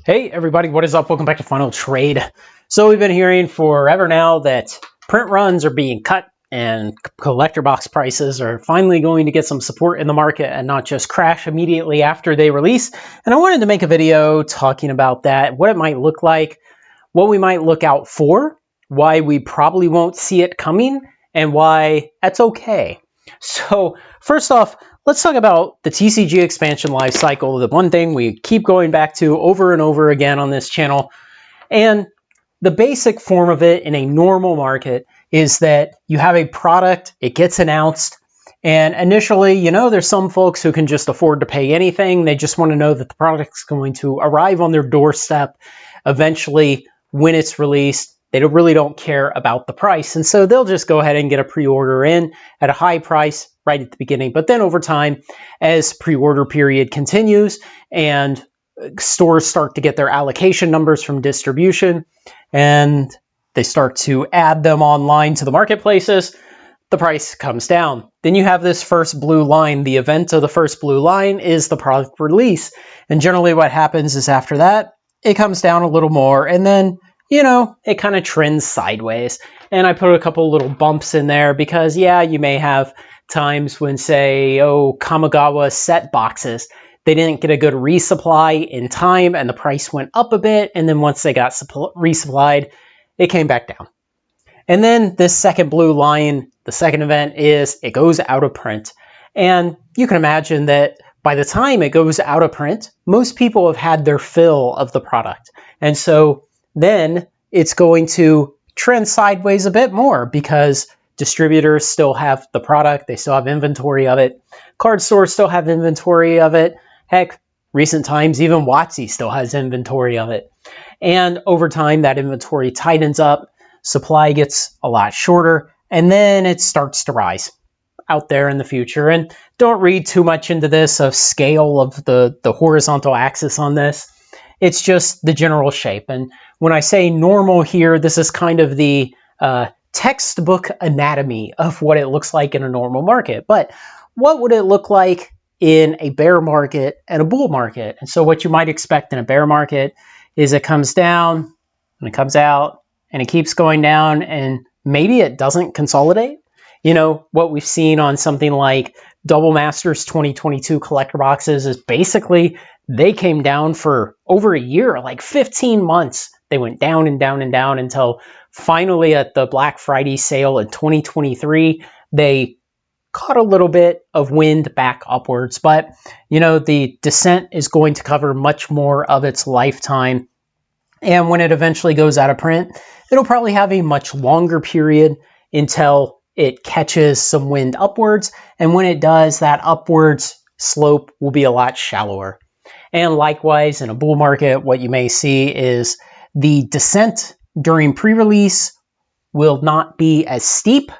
Hey everybody, what is up? Welcome back to Final Trade. So we've been hearing forever now that print runs are being cut and collector box prices are finally going to get some support in the market and not just crash immediately after they release. And I wanted to make a video talking about that, what it might look like, what we might look out for, why we probably won't see it coming, and why that's okay. So first off, let's talk about the TCG expansion life cycle, the one thing we keep going back to over and over again on this channel. And the basic form of it in a normal market is that you have a product, it gets announced, and initially, there's some folks who can just afford to pay anything. They just want to know that the product's going to arrive on their doorstep eventually when it's released. They really don't care about the price. And so they'll just go ahead and get a pre-order in at a high price right at the beginning. But then over time, as pre-order period continues and stores start to get their allocation numbers from distribution and they start to add them online to the marketplaces, the price comes down. Then you have this first blue line. The event of the first blue line is the product release. And generally what happens is after that, it comes down a little more. And then it kind of trends sideways. And I put a couple little bumps in there because, you may have times when, say, Kamigawa set boxes, they didn't get a good resupply in time and the price went up a bit. And then once they got resupplied, it came back down. And then this second blue line, the second event is it goes out of print. And you can imagine that by the time it goes out of print, most people have had their fill of the product. And so then it's going to trend sideways a bit more because distributors still have the product. They still have inventory of it. Card stores still have inventory of it. Heck, recent times, even WotC still has inventory of it. And over time, that inventory tightens up. Supply gets a lot shorter. And then it starts to rise out there in the future. And don't read too much into this of scale of the horizontal axis on this. It's just the general shape. And when I say normal here, this is kind of the textbook anatomy of what it looks like in a normal market. But what would it look like in a bear market and a bull market? And so what you might expect in a bear market is it comes down and it comes out and it keeps going down and maybe it doesn't consolidate. What we've seen on something like Double Masters 2022 collector boxes is basically they came down for over a year, like 15 months. They went down and down and down until finally at the Black Friday sale in 2023, they caught a little bit of wind back upwards. But, the descent is going to cover much more of its lifetime. And when it eventually goes out of print, it'll probably have a much longer period until it catches some wind upwards. And when it does, that upwards slope will be a lot shallower. And likewise, in a bull market, what you may see is the descent during pre-release will not be as steep.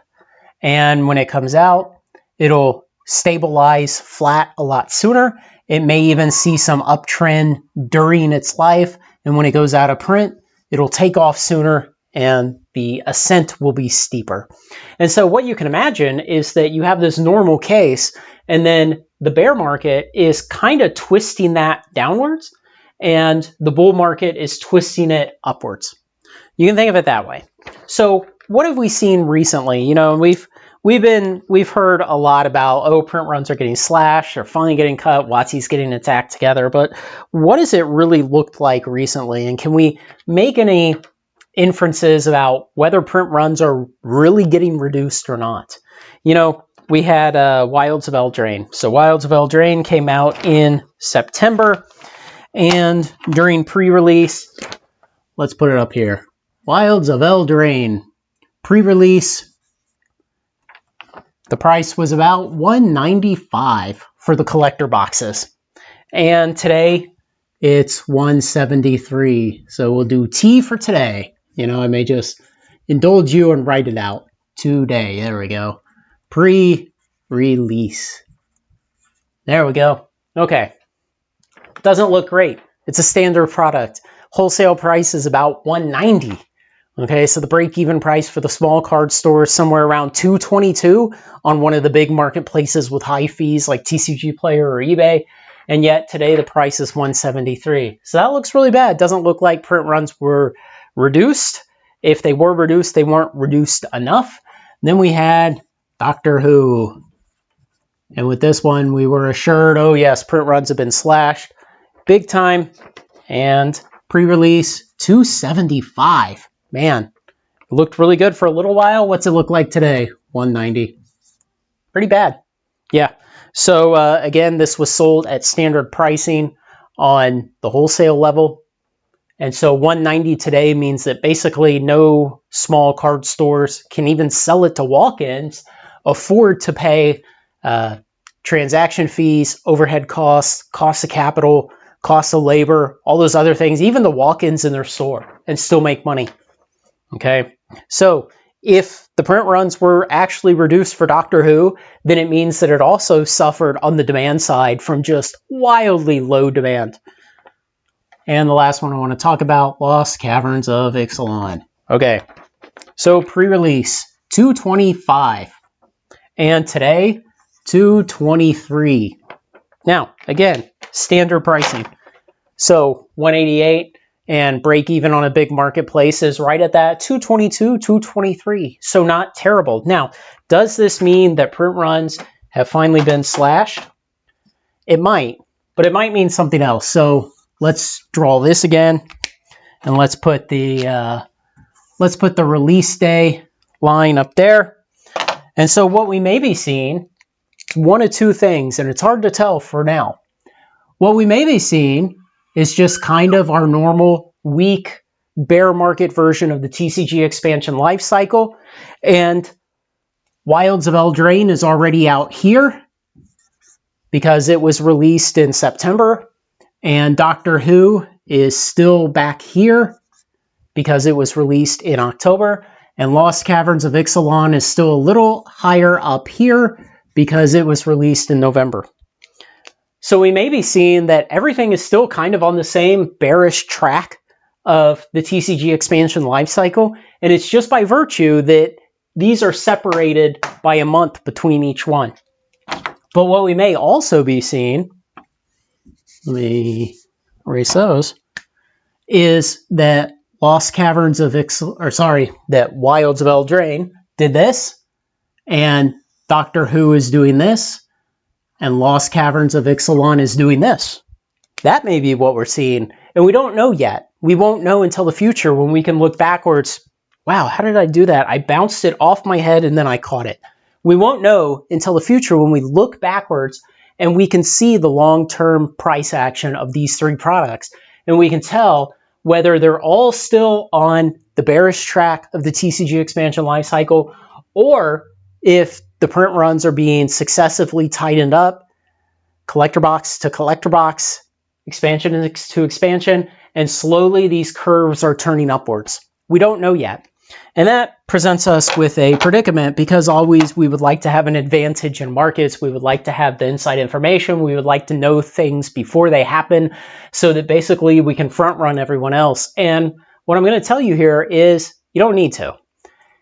And when it comes out, it'll stabilize flat a lot sooner. It may even see some uptrend during its life. And when it goes out of print, it'll take off sooner and the ascent will be steeper. And so what you can imagine is that you have this normal case and then the bear market is kind of twisting that downwards and the bull market is twisting it upwards. You can think of it that way. So what have we seen recently? We've heard a lot about, print runs are getting slashed, they're finally getting cut, WotC's getting its act together. But what has it really looked like recently? And can we make any inferences about whether print runs are really getting reduced or not? We had Wilds of Eldraine. So Wilds of Eldraine came out in September. And during pre-release, let's put it up here. Wilds of Eldraine. Pre-release, the price was about $195 for the collector boxes. And today, it's $173. So we'll do T for today. I may just indulge you and write it out. Today. There we go. Pre-release. There we go. Okay. Doesn't look great. It's a standard product. Wholesale price is about $190. Okay, so the break-even price for the small card store is somewhere around $222 on one of the big marketplaces with high fees like TCG Player or eBay. and yet today the price is 173. So that looks really bad. Doesn't look like print runs were reduced. If they were reduced, they weren't reduced enough. Then we had Doctor Who. And with this one, we were assured, oh yes, print runs have been slashed big time. And pre-release 275. Man, it looked really good for a little while. What's it look like today? 190. Pretty bad. Yeah. So again, this was sold at standard pricing on the wholesale level. And so 190 today means that basically no small card stores can even sell it to walk-ins, afford to pay transaction fees, overhead costs, cost of capital, cost of labor, all those other things, even the walk-ins in their store, and still make money. Okay, so if the print runs were actually reduced for Doctor Who, then it means that it also suffered on the demand side from just wildly low demand. And the last one I want to talk about, Lost Caverns of Ixalan. Okay, so pre-release 225, and today 223. Now, again, standard pricing. So 188 and break even on a big marketplace is right at that 222, 223. So not terrible. Now, does this mean that print runs have finally been slashed? It might, but it might mean something else. So let's draw this again, and let's put the release day line up there. And so what we may be seeing, one of two things, and it's hard to tell for now. What we may be seeing is just kind of our normal weak bear market version of the TCG expansion life cycle. And Wilds of Eldraine is already out here because it was released in September. And Doctor Who is still back here because it was released in October. And Lost Caverns of Ixalan is still a little higher up here because it was released in November. So we may be seeing that everything is still kind of on the same bearish track of the TCG expansion life cycle, and it's just by virtue that these are separated by a month between each one. But what we may also be seeing, let me erase those, is that Lost Caverns of that Wilds of Eldraine did this, and Doctor Who is doing this, and Lost Caverns of Ixalan is doing this. That may be what we're seeing, and we don't know yet. We won't know until the future when we can look backwards. Wow, how did I do that? I bounced it off my head and then I caught it. We won't know until the future when we look backwards and we can see the long-term price action of these three products. And we can tell whether they're all still on the bearish track of the TCG expansion life cycle, or if the print runs are being successively tightened up, collector box to collector box, expansion to expansion, and slowly these curves are turning upwards. We don't know yet. And that presents us with a predicament, because always we would like to have an advantage in markets. We would like to have the inside information. We would like to know things before they happen so that basically we can front run everyone else. And what I'm going to tell you here is you don't need to.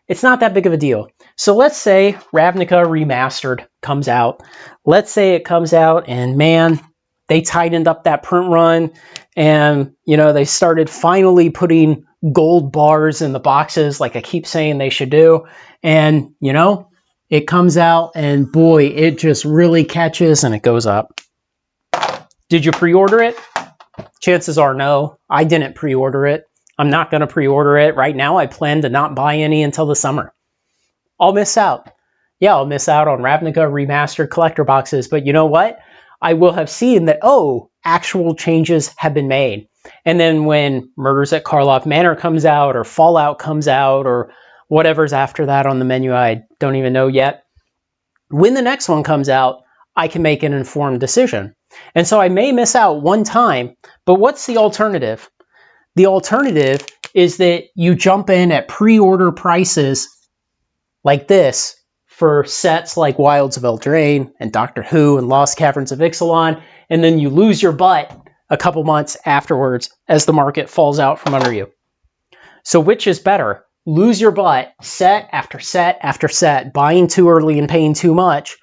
It's not that big of a deal. So let's say Ravnica Remastered comes out. Let's say it comes out and man, they tightened up that print run and, they started finally putting gold bars in the boxes like I keep saying they should do. And, it comes out and boy, it just really catches and it goes up. Did you pre-order it? Chances are no. I didn't pre-order it. I'm not going to pre-order it. Right now, I plan to not buy any until the summer. I'll miss out. Yeah, I'll miss out on Ravnica Remastered collector boxes, but you know what? I will have seen that, actual changes have been made. And then when Murders at Karlov Manor comes out, or Fallout comes out, or whatever's after that on the menu, I don't even know yet. When the next one comes out, I can make an informed decision. And so I may miss out one time, but what's the alternative? The alternative is that you jump in at pre-order prices like this for sets like Wilds of Eldraine and Doctor Who and Lost Caverns of Ixalan, and then you lose your butt a couple months afterwards as the market falls out from under you. So which is better? Lose your butt set after set after set, buying too early and paying too much,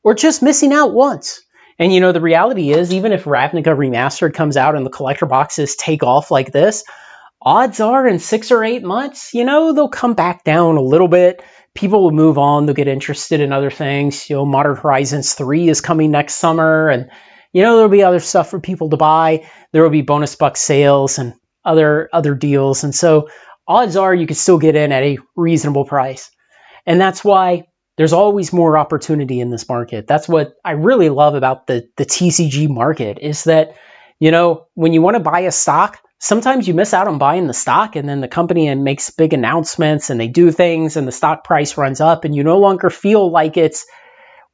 or just missing out once? And the reality is, even if Ravnica Remastered comes out and the collector boxes take off like this, odds are in 6 or 8 months, they'll come back down a little bit. People will move on. They'll get interested in other things. Modern Horizons 3 is coming next summer, and there'll be other stuff for people to buy. There will be bonus buck sales and other deals, and so odds are you could still get in at a reasonable price. And that's why there's always more opportunity in this market. That's what I really love about the TCG market, is that when you want to buy a stock, sometimes you miss out on buying the stock, and then the company makes big announcements and they do things and the stock price runs up and you no longer feel like it's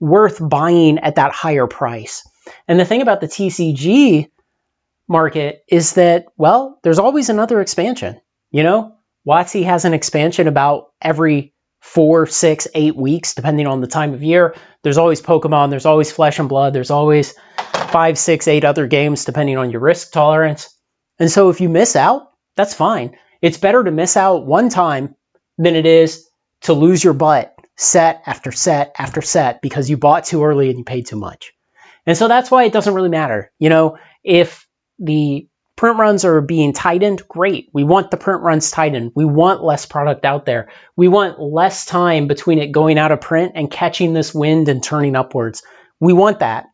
worth buying at that higher price. And the thing about the TCG market is that, well, there's always another expansion. WotC has an expansion about every 4, 6, 8 weeks, depending on the time of year. There's always Pokemon, there's always Flesh and Blood, there's always 5, 6, 8 other games, depending on your risk tolerance. And so if you miss out, that's fine. It's better to miss out one time than it is to lose your butt set after set after set because you bought too early and you paid too much. And so that's why it doesn't really matter. If the print runs are being tightened, great. We want the print runs tightened. We want less product out there. We want less time between it going out of print and catching this wind and turning upwards. We want that,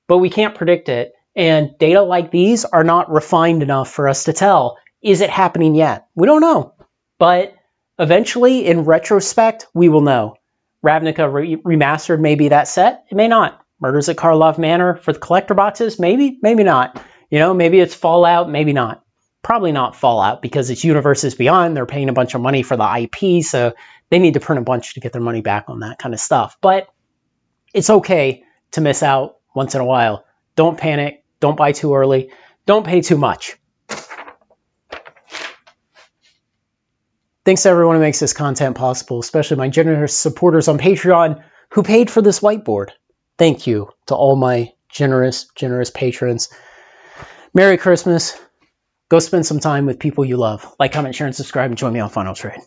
but we can't predict it. And data like these are not refined enough for us to tell, is it happening yet? We don't know. But eventually, in retrospect, we will know. Ravnica Remastered may be that set. It may not. Murders at Karlov Manor for the collector boxes? Maybe, maybe not. Maybe it's Fallout, maybe not. Probably not Fallout because it's Universes Beyond. They're paying a bunch of money for the IP, so they need to print a bunch to get their money back on that kind of stuff. But it's okay to miss out once in a while. Don't panic. Don't buy too early. Don't pay too much. Thanks to everyone who makes this content possible, especially my generous supporters on Patreon who paid for this whiteboard. Thank you to all my generous patrons. Merry Christmas. Go spend some time with people you love. Like, comment, share, and subscribe, and join me on Final Trade.